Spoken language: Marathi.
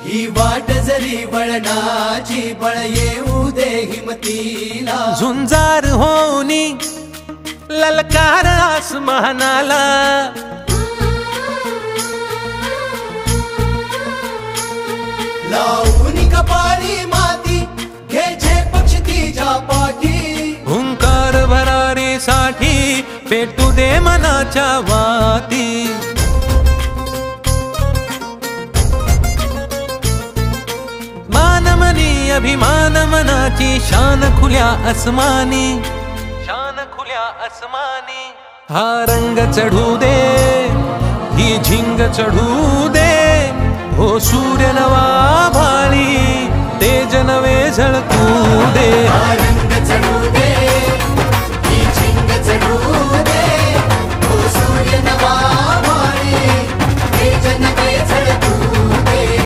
ही वाट जरी वळणाची बळ येऊ दे हिमतीला झुंजार होनी ललकार आसमानाला लावून कपाळी माती घ्यायचे पक्ष तिच्या पाठी हुंकार भरारीसाठी पेटू दे मनाच्या वाती मानमनी अभिमान मनाची शान खुल्या आसमानी शान खुल्या आसमानी हा रंग चढू दे ही झिंग चढू दे हो सूर्य नवा भाळी तेज नवे झळकू दे रंग चढू दे ही झिंग चढू